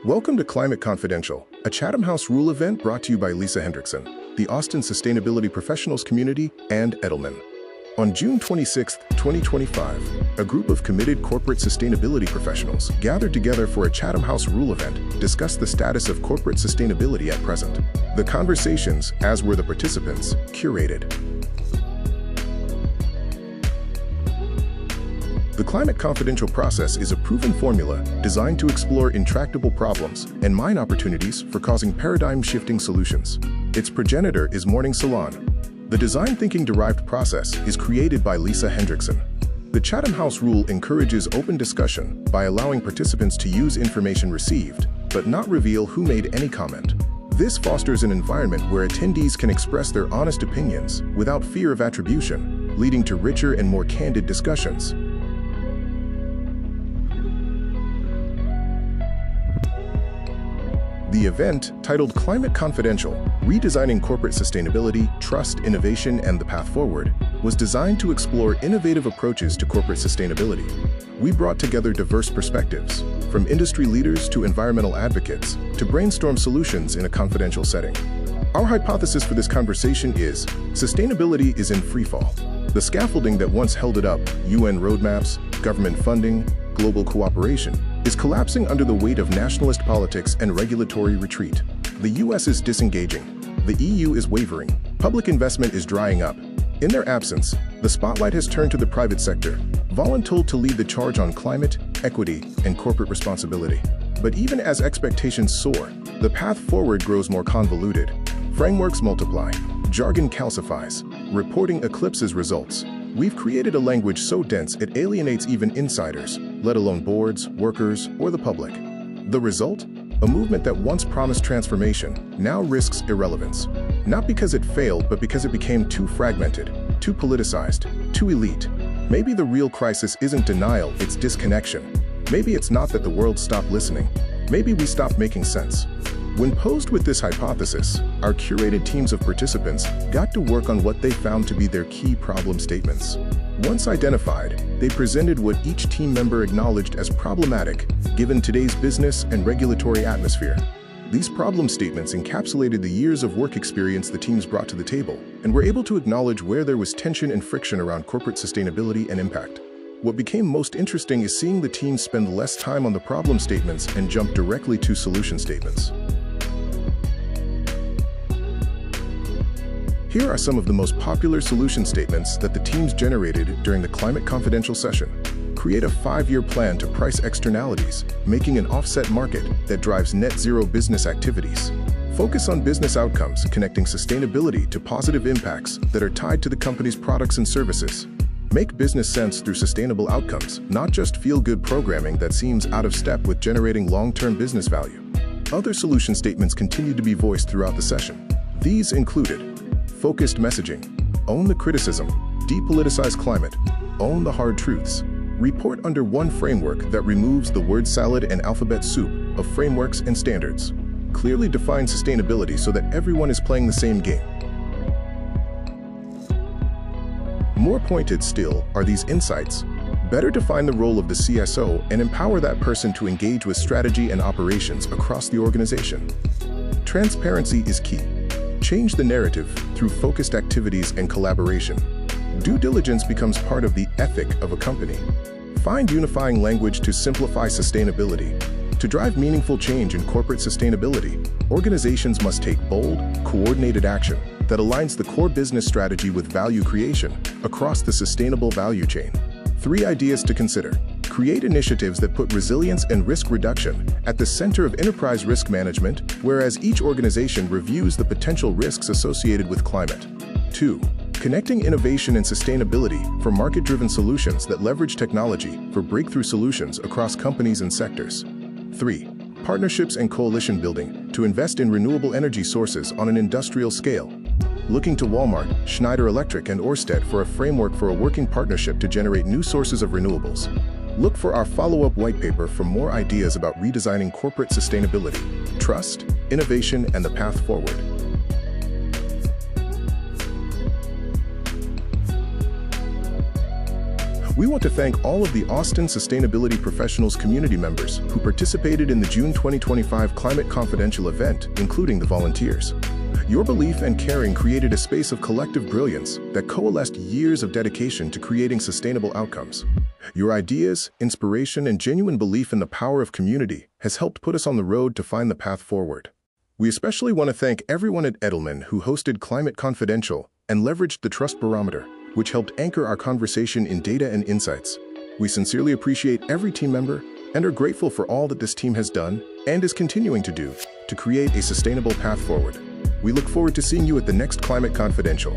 Welcome to Climate Confidential, a Chatham House Rule event brought to you by Lisa Hendrickson, the Austin Sustainability Professionals Community, and Edelman. On June 26, 2025, a group of committed corporate sustainability professionals gathered together for a Chatham House Rule event to discuss the status of corporate sustainability at present. The conversations, as were the participants, curated. The Climate Confidential process is a proven formula designed to explore intractable problems and mine opportunities for causing paradigm-shifting solutions. Its progenitor is Morning Salon. The design thinking-derived process is created by Lisa Hendrickson. The Chatham House Rule encourages open discussion by allowing participants to use information received, but not reveal who made any comment. This fosters an environment where attendees can express their honest opinions without fear of attribution, leading to richer and more candid discussions. The event, titled Climate Confidential, Redesigning Corporate Sustainability, Trust, Innovation, and the Path Forward, was designed to explore innovative approaches to corporate sustainability. We brought together diverse perspectives, from industry leaders to environmental advocates, to brainstorm solutions in a confidential setting. Our hypothesis for this conversation is, sustainability is in freefall. The scaffolding that once held it up, UN roadmaps, government funding, global cooperation, is collapsing under the weight of nationalist politics and regulatory retreat. The US is disengaging. The EU is wavering. Public investment is drying up. In their absence, the spotlight has turned to the private sector, voluntold to lead the charge on climate, equity, and corporate responsibility. But even as expectations soar, the path forward grows more convoluted. Frameworks multiply, jargon calcifies, reporting eclipses results. We've created a language so dense it alienates even insiders, let alone boards, workers, or the public. The result? A movement that once promised transformation now risks irrelevance. Not because it failed, but because it became too fragmented, too politicized, too elite. Maybe the real crisis isn't denial, it's disconnection. Maybe it's not that the world stopped listening. Maybe we stopped making sense. When posed with this hypothesis, our curated teams of participants got to work on what they found to be their key problem statements. Once identified, they presented what each team member acknowledged as problematic, given today's business and regulatory atmosphere. These problem statements encapsulated the years of work experience the teams brought to the table, and were able to acknowledge where there was tension and friction around corporate sustainability and impact. What became most interesting is seeing the teams spend less time on the problem statements and jump directly to solution statements. Here are some of the most popular solution statements that the teams generated during the Climate Confidential session. Create a 5-year plan to price externalities, making an offset market that drives net zero business activities. Focus on business outcomes, connecting sustainability to positive impacts that are tied to the company's products and services. Make business sense through sustainable outcomes, not just feel-good programming that seems out of step with generating long-term business value. Other solution statements continued to be voiced throughout the session. These included focused messaging, own the criticism, depoliticize climate, own the hard truths, report under one framework that removes the word salad and alphabet soup of frameworks and standards, clearly define sustainability so that everyone is playing the same game. More pointed still are these insights. Better define the role of the CSO and empower that person to engage with strategy and operations across the organization. Transparency is key. Change the narrative through focused activities and collaboration. Due diligence becomes part of the ethic of a company. Find unifying language to simplify sustainability. To drive meaningful change in corporate sustainability, organizations must take bold, coordinated action that aligns the core business strategy with value creation across the sustainable value chain. 3 ideas to consider. Create initiatives that put resilience and risk reduction at the center of enterprise risk management, whereas each organization reviews the potential risks associated with climate. 2. Connecting innovation and sustainability for market-driven solutions that leverage technology for breakthrough solutions across companies and sectors. 3. Partnerships and coalition building to invest in renewable energy sources on an industrial scale. Looking to Walmart, Schneider Electric, and Ørsted for a framework for a working partnership to generate new sources of renewables. Look for our follow-up white paper for more ideas about redesigning corporate sustainability, trust, innovation, and the path forward. We want to thank all of the Austin Sustainability Professionals community members who participated in the June 2025 Climate Confidential event, including the volunteers. Your belief and caring created a space of collective brilliance that coalesced years of dedication to creating sustainable outcomes. Your ideas, inspiration, and genuine belief in the power of community has helped put us on the road to find the path forward. We especially want to thank everyone at Edelman who hosted Climate Confidential and leveraged the Trust Barometer, which helped anchor our conversation in data and insights. We sincerely appreciate every team member and are grateful for all that this team has done and is continuing to do to create a sustainable path forward. We look forward to seeing you at the next Climate Confidential.